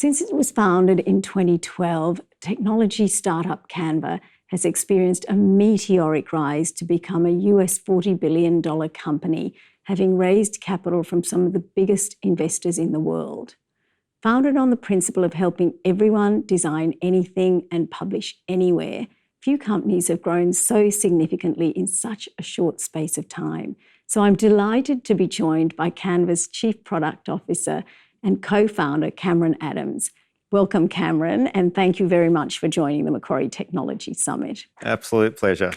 Since it was founded in 2012, technology startup Canva has experienced a meteoric rise to become a $40 billion company, having raised capital from some of the biggest investors in the world. Founded on the principle of helping everyone design anything and publish anywhere, few companies have grown so significantly in such a short space of time. So I'm delighted to be joined by Canva's Chief Product Officer and co-founder, Cameron Adams. Welcome, Cameron, and thank you very much for joining the Macquarie Technology Summit. Absolute pleasure.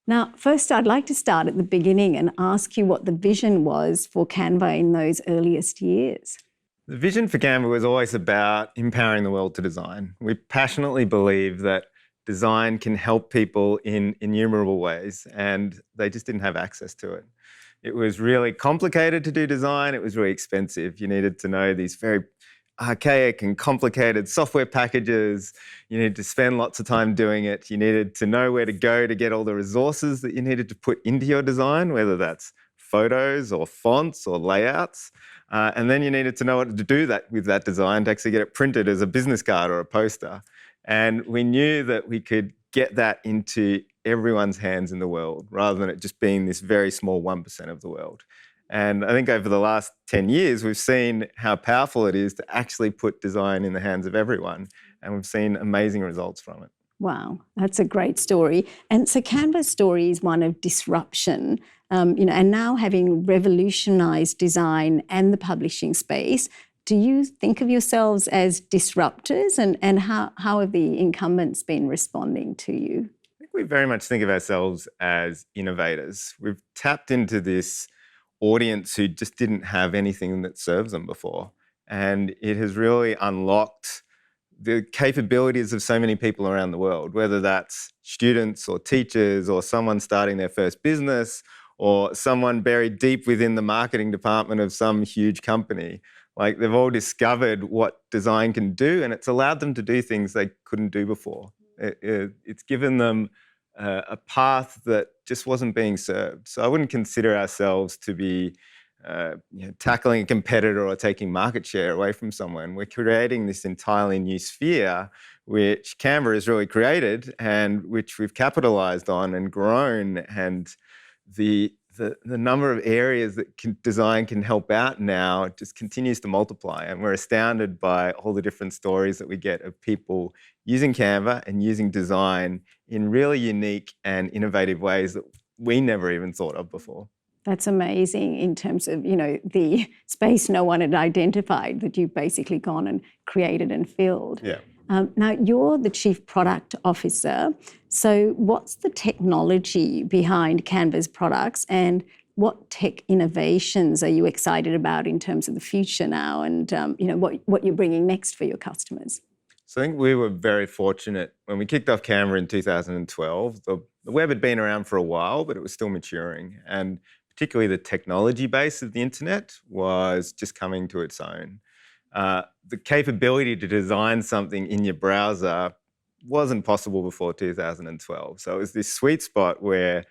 Now, first, I'd like to start at the beginning and ask you what the vision was for Canva in those earliest years. The vision for Canva was always about empowering the world to design. We passionately believe that design can help people in innumerable ways, and they just didn't have access to it. It was really complicated to do design. It was really expensive. You needed to know these very archaic and complicated software packages. You needed to spend lots of time doing it. You needed to know where to go to get all the resources that you needed to put into your design, whether that's photos or fonts or layouts. And then you needed to know what to do with that design to actually get it printed as a business card or a poster. And we knew that we could get that into everyone's hands in the world rather than it just being this very small 1% of the world. And I think over the last 10 years, we've seen how powerful it is to actually put design in the hands of everyone. And we've seen amazing results from it. Wow, that's a great story. And so Canva's story is one of disruption, and now having revolutionized design and the publishing space. Do you think of yourselves as disruptors, and how have the incumbents been responding to you? I think we very much think of ourselves as innovators. We've tapped into this audience who just didn't have anything that serves them before. And it has really unlocked the capabilities of so many people around the world, whether that's students or teachers or someone starting their first business or someone buried deep within the marketing department of some huge company. Like, they've all discovered what design can do, and it's allowed them to do things they couldn't do before. It's given them a path that just wasn't being served. So I wouldn't consider ourselves to be tackling a competitor or taking market share away from someone. We're creating this entirely new sphere, which Canva has really created and which we've capitalized on and grown. And the number of areas that design can help out now just continues to multiply. And we're astounded by all the different stories that we get of people using Canva and using design in really unique and innovative ways that we never even thought of before. That's amazing in terms of, the space no one had identified that you've basically gone and created and filled. Yeah. Now, you're the Chief Product Officer. So what's the technology behind Canva's products, and what tech innovations are you excited about in terms of the future now, and what you're bringing next for your customers? So I think we were very fortunate when we kicked off Canva in 2012. The web had been around for a while, but it was still maturing. And particularly the technology base of the internet was just coming to its own. The capability to design something in your browser wasn't possible before 2012. So it was this sweet spot where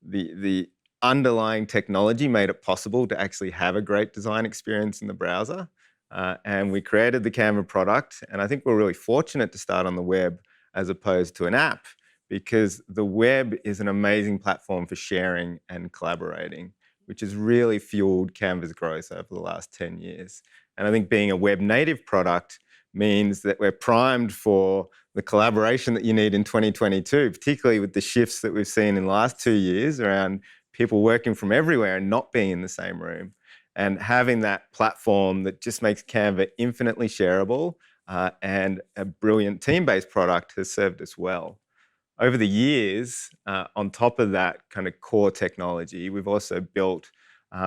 the underlying technology made it possible to actually have a great design experience in the browser. And we created the Canva product. And I think we're really fortunate to start on the web as opposed to an app, because the web is an amazing platform for sharing and collaborating, which has really fueled Canva's growth over the last 10 years. And I think being a web native product means that we're primed for the collaboration that you need in 2022, particularly with the shifts that we've seen in the last 2 years around people working from everywhere and not being in the same room. And having that platform that just makes Canva infinitely shareable and a brilliant team-based product has served us well. Over the years, on top of that kind of core technology, we've also built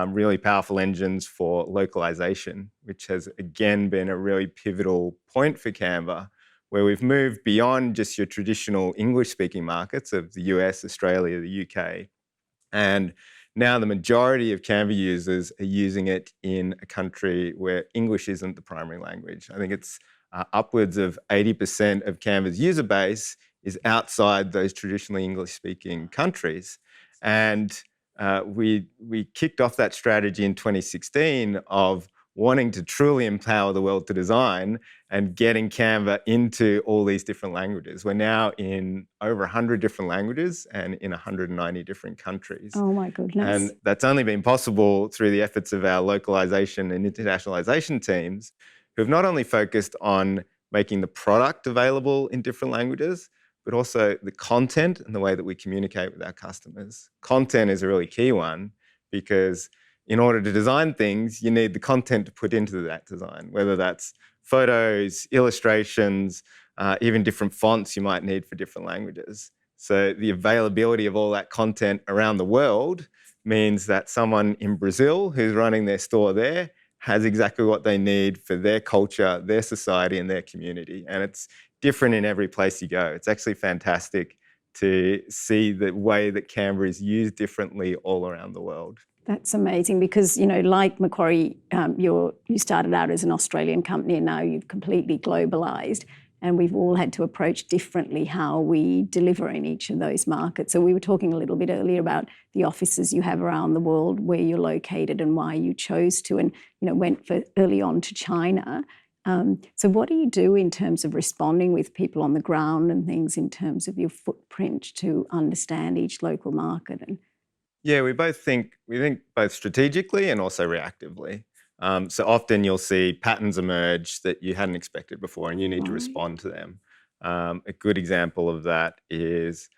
really powerful engines for localization, which has again been a really pivotal point for Canva, where we've moved beyond just your traditional English-speaking markets of the US, Australia, the UK. And now the majority of Canva users are using it in a country where English isn't the primary language. I think it's upwards of 80% of Canva's user base is outside those traditionally English-speaking countries. And we kicked off that strategy in 2016 of wanting to truly empower the world to design and getting Canva into all these different languages. We're now in over 100 different languages and in 190 different countries. Oh my goodness. And that's only been possible through the efforts of our localization and internationalization teams, who've not only focused on making the product available in different languages, but also the content and the way that we communicate with our customers. Content is a really key one because in order to design things, you need the content to put into that design, whether that's photos, illustrations, even different fonts you might need for different languages. So the availability of all that content around the world means that someone in Brazil who's running their store there has exactly what they need for their culture, their society, and their community. And it's different in every place you go. It's actually fantastic to see the way that Canva is used differently all around the world. That's amazing because, like Macquarie, you started out as an Australian company and now you've completely globalised, and we've all had to approach differently how we deliver in each of those markets. So we were talking a little bit earlier about the offices you have around the world, where you're located and why you chose to, and went for early on to China. So what do you do in terms of responding with people on the ground and things in terms of your footprint to understand each local market? Yeah, we think both strategically and also reactively. So often you'll see patterns emerge that you hadn't expected before and you need to respond to them. A good example of that is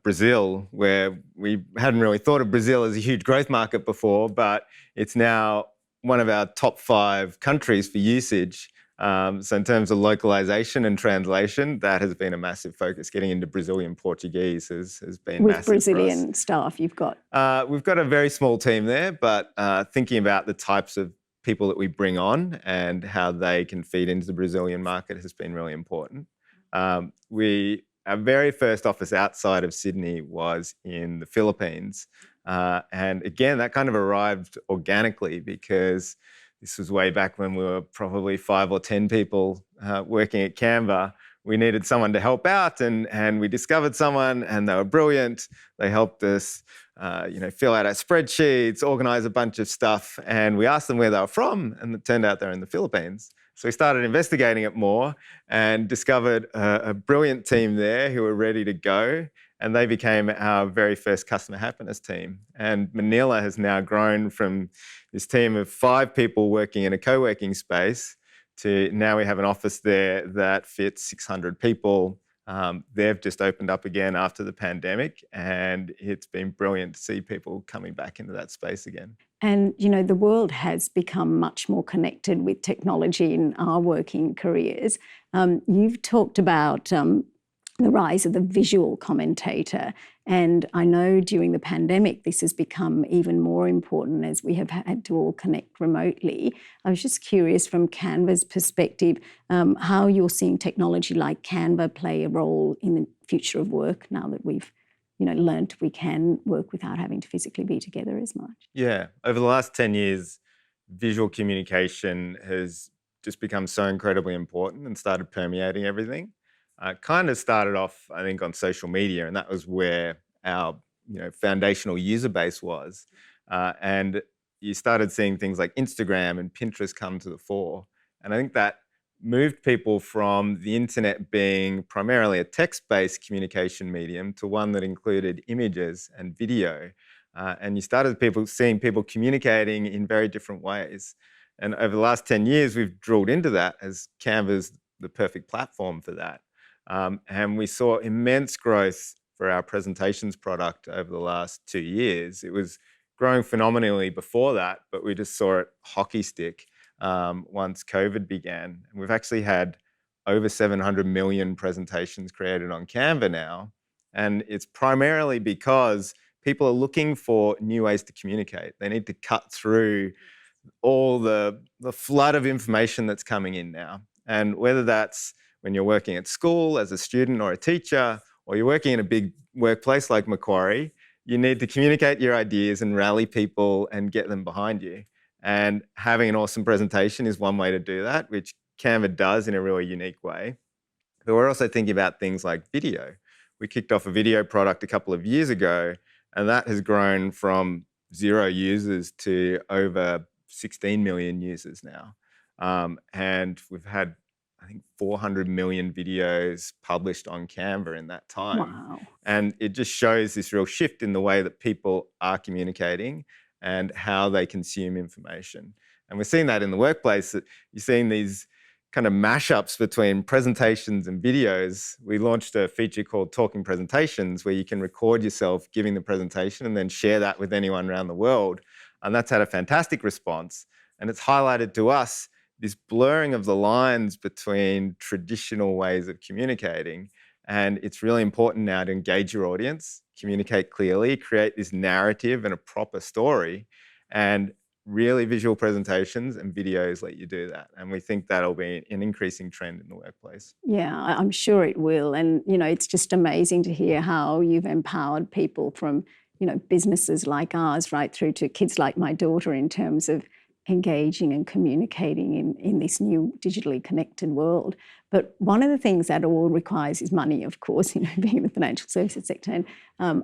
Brazil, where we hadn't really thought of Brazil as a huge growth market before, but it's now one of our top 5 countries for usage. So in terms of localization and translation, that has been a massive focus. Getting into Brazilian Portuguese has been with massive Brazilian for us. staff you've got? We've got a very small team there, but thinking about the types of people that we bring on and how they can feed into the Brazilian market has been really important. Our very first office outside of Sydney was in the Philippines. And again, that kind of arrived organically because this was way back when we were probably 5 or 10 people working at Canva. We needed someone to help out, and we discovered someone, and they were brilliant. They helped us, fill out our spreadsheets, organize a bunch of stuff, and we asked them where they were from, and it turned out they're in the Philippines. So we started investigating it more and discovered a brilliant team there who were ready to go. And they became our very first customer happiness team. And Manila has now grown from this team of 5 people working in a co-working space to now we have an office there that fits 600 people. They've just opened up again after the pandemic, and it's been brilliant to see people coming back into that space again. And, the world has become much more connected with technology in our working careers. You've talked about the rise of the visual commentator. And I know during the pandemic, this has become even more important as we have had to all connect remotely. I was just curious from Canva's perspective, how you're seeing technology like Canva play a role in the future of work now that we've learned we can work without having to physically be together as much. Yeah, over the last 10 years, visual communication has just become so incredibly important and started permeating everything. Kind of started off, I think, on social media, and that was where our foundational user base was. And you started seeing things like Instagram and Pinterest come to the fore. And I think that moved people from the internet being primarily a text-based communication medium to one that included images and video. And you started seeing people communicating in very different ways. And over the last 10 years, we've drilled into that as Canva's the perfect platform for that. And we saw immense growth for our presentations product over the last 2 years. It was growing phenomenally before that, but we just saw it hockey stick once COVID began. And we've actually had over 700 million presentations created on Canva now. And it's primarily because people are looking for new ways to communicate. They need to cut through all the flood of information that's coming in now. And whether that's when you're working at school as a student or a teacher, or you're working in a big workplace like Macquarie, you need to communicate your ideas and rally people and get them behind you. And having an awesome presentation is one way to do that, which Canva does in a really unique way. But we're also thinking about things like video. We kicked off a video product a couple of years ago, and that has grown from 0 users to over 16 million users now. And we've had, I think, 400 million videos published on Canva in that time. Wow. And it just shows this real shift in the way that people are communicating and how they consume information. And we're seeing that in the workplace, that you're seeing these kind of mashups between presentations and videos. We launched a feature called Talking Presentations, where you can record yourself giving the presentation and then share that with anyone around the world. And that's had a fantastic response. And it's highlighted to us this blurring of the lines between traditional ways of communicating. And it's really important now to engage your audience, communicate clearly, create this narrative and a proper story. And really, visual presentations and videos let you do that. And we think that'll be an increasing trend in the workplace. Yeah, I'm sure it will. And, it's just amazing to hear how you've empowered people from, businesses like ours right through to kids like my daughter in terms of engaging and communicating in this new digitally connected world. But one of the things that all requires is money, of course, being in the financial services sector. And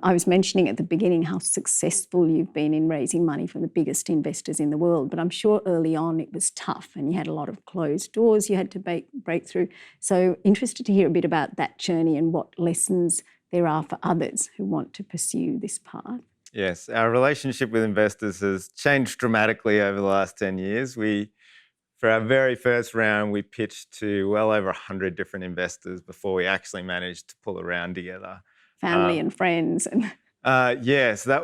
I was mentioning at the beginning how successful you've been in raising money from the biggest investors in the world. But I'm sure early on it was tough and you had a lot of closed doors you had to break through. So interested to hear a bit about that journey and what lessons there are for others who want to pursue this path. Yes, our relationship with investors has changed dramatically over the last 10 years. For our very first round, we pitched to well over 100 different investors before we actually managed to pull a round together. Family and friends. Yes, that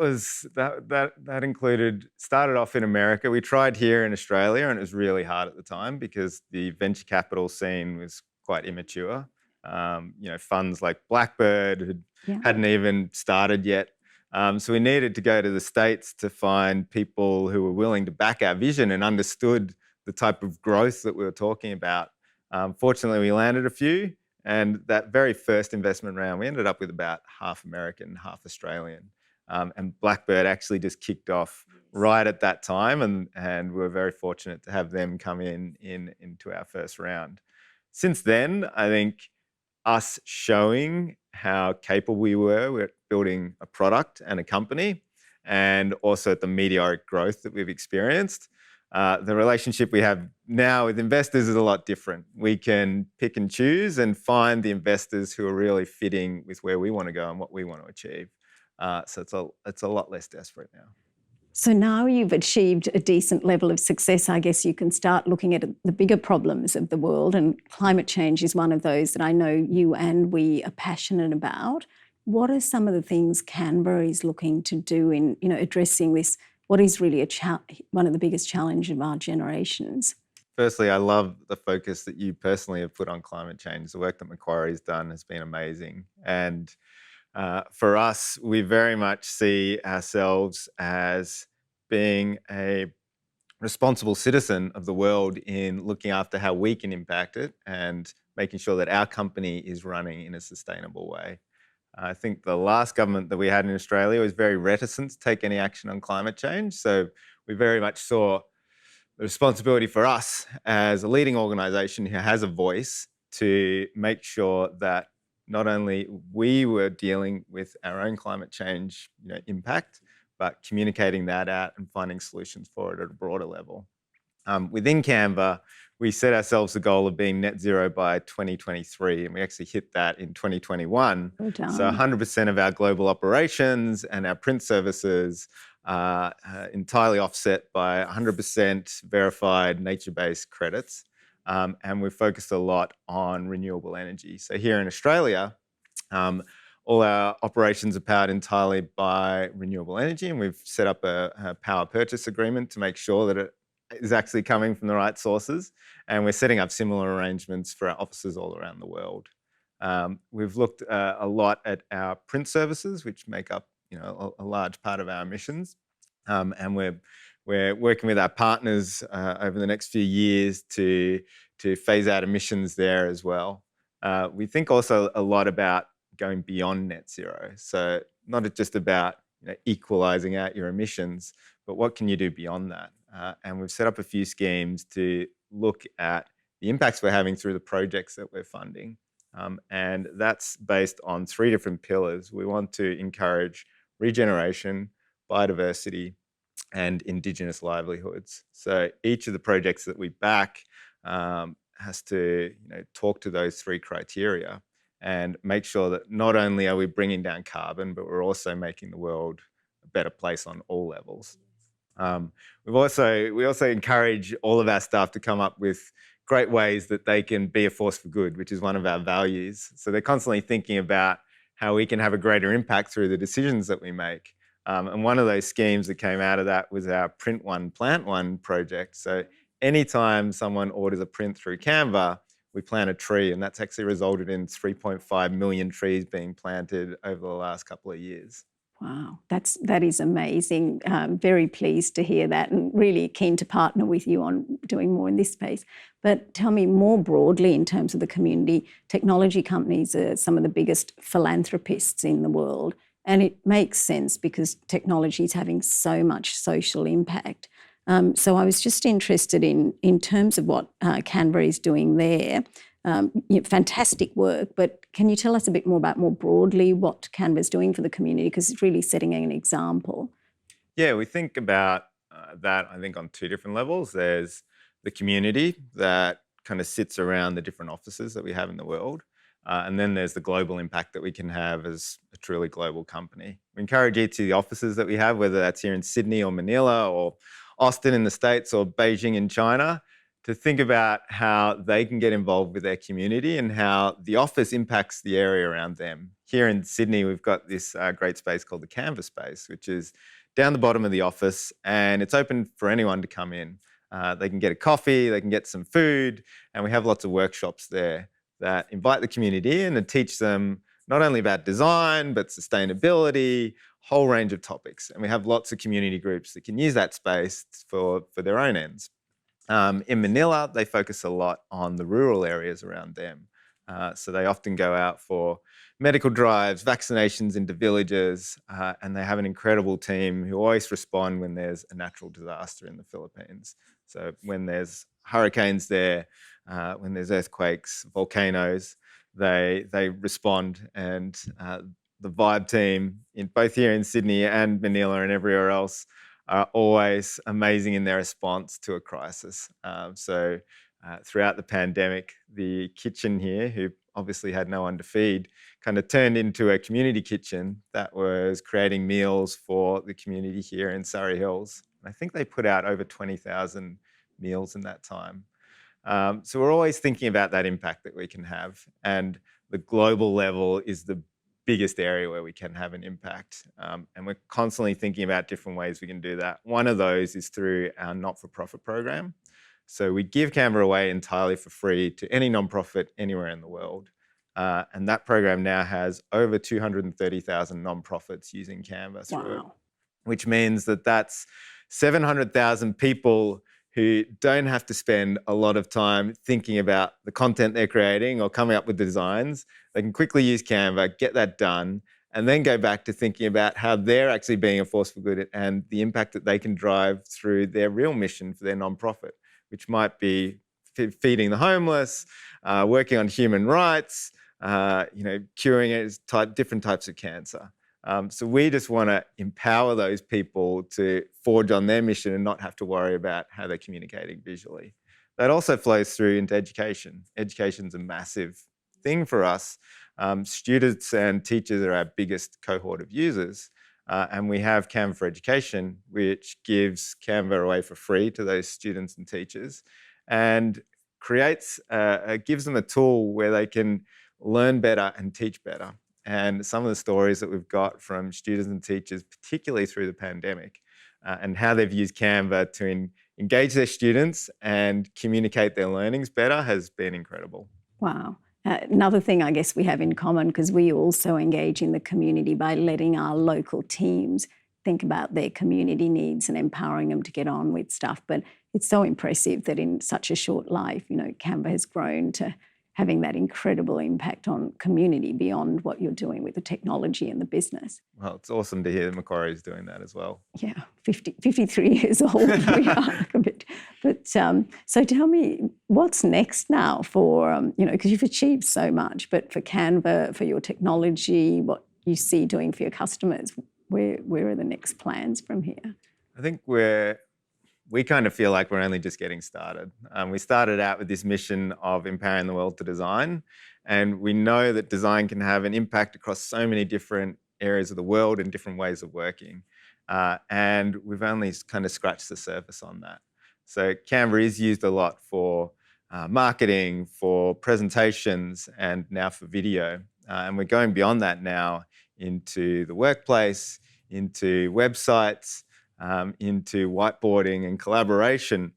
started off in America. We tried here in Australia, and it was really hard at the time because the venture capital scene was quite immature. Funds like Blackbird hadn't even started yet. So we needed to go to the States to find people who were willing to back our vision and understood the type of growth that we were talking about. Fortunately, we landed a few, and that very first investment round, we ended up with about half American, half Australian. And Blackbird actually just kicked off right at that time, and we were very fortunate to have them come into our first round. Since then, I think us showing how capable we were at building a product and a company, and also the meteoric growth that we've experienced. The relationship we have now with investors is a lot different. We can pick and choose and find the investors who are really fitting with where we want to go and what we want to achieve. So it's a lot less desperate now. So now you've achieved a decent level of success, I guess you can start looking at the bigger problems of the world, and climate change is one of those that I know you and we are passionate about. What are some of the things Canva is looking to do in addressing this, what is really one of the biggest challenges of our generations? Firstly, I love the focus that you personally have put on climate change. The work that Macquarie's done has been amazing. And for us, we very much see ourselves as being a responsible citizen of the world in looking after how we can impact it and making sure that our company is running in a sustainable way. I think the last government that we had in Australia was very reticent to take any action on climate change. So we very much saw the responsibility for us as a leading organisation who has a voice to make sure that not only we were dealing with our own climate change impact, but communicating that out and finding solutions for it at a broader level. Within Canva, we set ourselves the goal of being net zero by 2023, and we actually hit that in 2021. Well done. So 100% of our global operations and our print services are entirely offset by 100% verified nature-based credits. And we've focused a lot on renewable energy. So here in Australia, all our operations are powered entirely by renewable energy, and we've set up a power purchase agreement to make sure that it is actually coming from the right sources. And we're setting up similar arrangements for our offices all around the world. We've looked a lot at our print services, which make up a large part of our emissions. And we're working with our partners over the next few years to phase out emissions there as well. We think also a lot about going beyond net zero. So not just about equalizing out your emissions, but what can you do beyond that? And we've set up a few schemes to look at the impacts we're having through the projects that we're funding. And that's based on 3 different pillars. We want to encourage regeneration, biodiversity, and Indigenous livelihoods. So each of the projects that we back has to talk to those three criteria and make sure that not only are we bringing down carbon, but we're also making the world a better place on all levels. We also encourage all of our staff to come up with great ways that they can be a force for good, which is one of our values. So they're constantly thinking about how we can have a greater impact through the decisions that we make. And one of those schemes that came out of that was our Print One, Plant One project. So anytime someone orders a print through Canva, we plant a tree, and that's actually resulted in 3.5 million trees being planted over the last couple of years. Wow, that is amazing. Very pleased to hear that, and really keen to partner with you on doing more in this space. But tell me more broadly in terms of the community. Technology companies are some of the biggest philanthropists in the world, and it makes sense because technology is having so much social impact. So I was just interested in terms of what Canva is doing there. Fantastic work, but can you tell us a bit more broadly what Canva is doing for the community, because it's really setting an example? Yeah, we think about that, I think, on two different levels. There's the community that kind of sits around the different offices that we have in the world. And then there's the global impact that we can have as a truly global company. We encourage each of the offices that we have, whether that's here in Sydney or Manila or Austin in the States or Beijing in China, to think about how they can get involved with their community and how the office impacts the area around them. Here in Sydney, we've got this great space called the Canva Space, which is down the bottom of the office, and it's open for anyone to come in. They can get a coffee, they can get some food, and we have lots of workshops there that invite the community in and teach them not only about design, but sustainability, whole range of topics. And we have lots of community groups that can use that space for their own ends. In Manila, they focus a lot on the rural areas around them. So they often go out for medical drives, vaccinations into villages, and they have an incredible team who always respond when there's a natural disaster in the Philippines. So when there's hurricanes there, when there's earthquakes, volcanoes, they respond, and the Vibe team, both here in Sydney and Manila and everywhere else, are always amazing in their response to a crisis. So throughout the pandemic, the kitchen here, who obviously had no one to feed, kind of turned into a community kitchen that was creating meals for the community here in Surrey Hills. I think they put out over 20,000 meals in that time. So we're always thinking about that impact that we can have, and the global level is the biggest area where we can have an impact. And we're constantly thinking about different ways we can do that. One of those is through our not-for-profit program. So we give Canva away entirely for free to any nonprofit anywhere in the world. And that program now has over 230,000 nonprofits using Canva through it, which means that that's 700,000 people who don't have to spend a lot of time thinking about the content they're creating or coming up with the designs. They can quickly use Canva, get that done, and then go back to thinking about how they're actually being a force for good and the impact that they can drive through their real mission for their nonprofit, which might be feeding the homeless, working on human rights, curing different types of cancer. So we just want to empower those people to forge on their mission and not have to worry about how they're communicating visually. That also flows through into education. Education's a massive thing for us. Students and teachers are our biggest cohort of users. And we have Canva for Education, which gives Canva away for free to those students and teachers, and gives them a tool where they can learn better and teach better. And some of the stories that we've got from students and teachers, particularly through the pandemic, and how they've used Canva to engage their students and communicate their learnings better, has been incredible. Wow. Another thing I guess we have in common, because we also engage in the community by letting our local teams think about their community needs and empowering them to get on with stuff. But it's so impressive that in such a short life, Canva has grown to having that incredible impact on community beyond what you're doing with the technology and the business. Well, it's awesome to hear that Macquarie is doing that as well. Yeah, 53 years old we are a bit. But so tell me, what's next now for, because you've achieved so much, but for Canva, for your technology, what you see doing for your customers, where are the next plans from here? I think we kind of feel like we're only just getting started. We started out with this mission of empowering the world to design, and we know that design can have an impact across so many different areas of the world and different ways of working. And we've only kind of scratched the surface on that. So Canva is used a lot for marketing, for presentations, and now for video. And we're going beyond that now into the workplace, into websites, into whiteboarding and collaboration.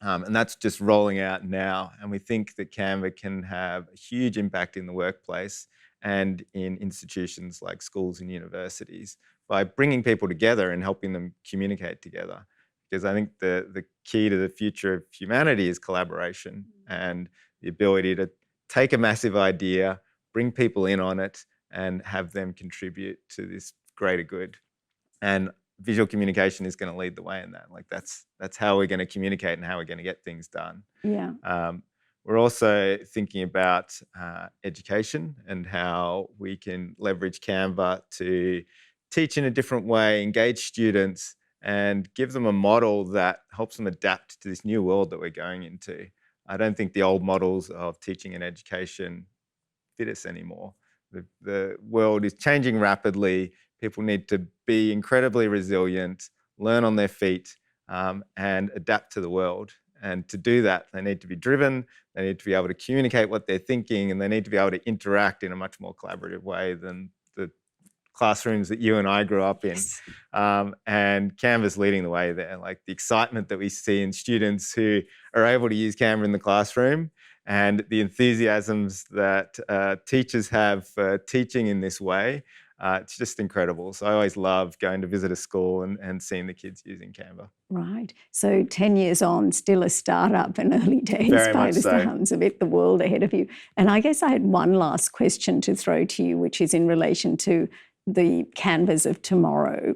And that's just rolling out now. And we think that Canva can have a huge impact in the workplace and in institutions like schools and universities by bringing people together and helping them communicate together. Because I think the key to the future of humanity is collaboration and the ability to take a massive idea, bring people in on it, and have them contribute to this greater good. And visual communication is going to lead the way in that. Like that's how we're going to communicate and how we're going to get things done. Yeah. We're also thinking about education and how we can leverage Canva to teach in a different way, engage students, and give them a model that helps them adapt to this new world that we're going into. I don't think the old models of teaching and education fit us anymore. The world is changing rapidly. People need to be incredibly resilient, learn on their feet, and adapt to the world. And to do that, they need to be driven, they need to be able to communicate what they're thinking, and they need to be able to interact in a much more collaborative way than the classrooms that you and I grew up in. Yes. And Canva's leading the way there. Like the excitement that we see in students who are able to use Canva in the classroom and the enthusiasms that teachers have for teaching in this way, it's just incredible. So I always love going to visit a school and seeing the kids using Canva. Right. So 10 years on, still a startup and early days Very by much the so. sounds of it, the world ahead of you. And I guess I had one last question to throw to you, which is in relation to the Canvas of tomorrow,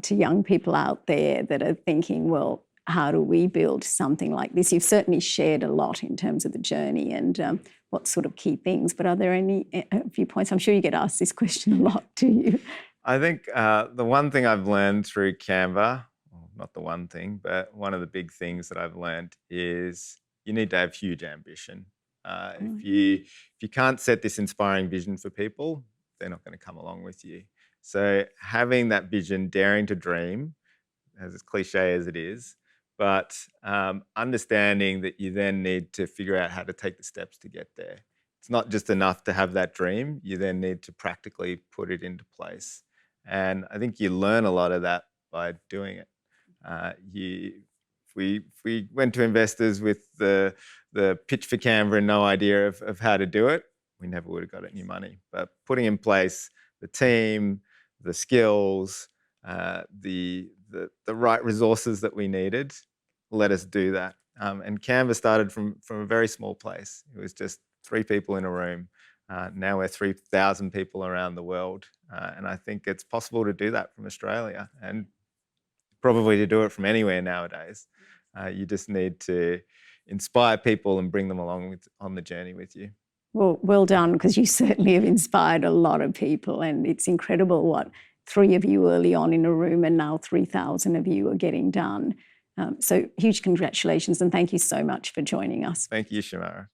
to young people out there that are thinking, well, how do we build something like this? You've certainly shared a lot in terms of the journey and what sort of key things, but are there a few points? I'm sure you get asked this question a lot, do you? I think the one thing I've learned through Canva, well, not the one thing, but one of the big things that I've learned is you need to have huge ambition. If you can't set this inspiring vision for people, they're not going to come along with you. So having that vision, daring to dream, as cliche as it is, but understanding that you then need to figure out how to take the steps to get there. It's not just enough to have that dream, you then need to practically put it into place. And I think you learn a lot of that by doing it. If we went to investors with the pitch for Canva and no idea of how to do it, we never would have got any money. But putting in place the team, the skills, the right resources that we needed let us do that. And Canva started from a very small place. It was just 3 people in a room. Now we're 3,000 people around the world. And I think it's possible to do that from Australia and probably to do it from anywhere nowadays. You just need to inspire people and bring them along on the journey with you. Well done, because you certainly have inspired a lot of people, and it's incredible what 3 of you early on in a room and now 3,000 of you are getting done. So huge congratulations and thank you so much for joining us. Thank you, Shamara.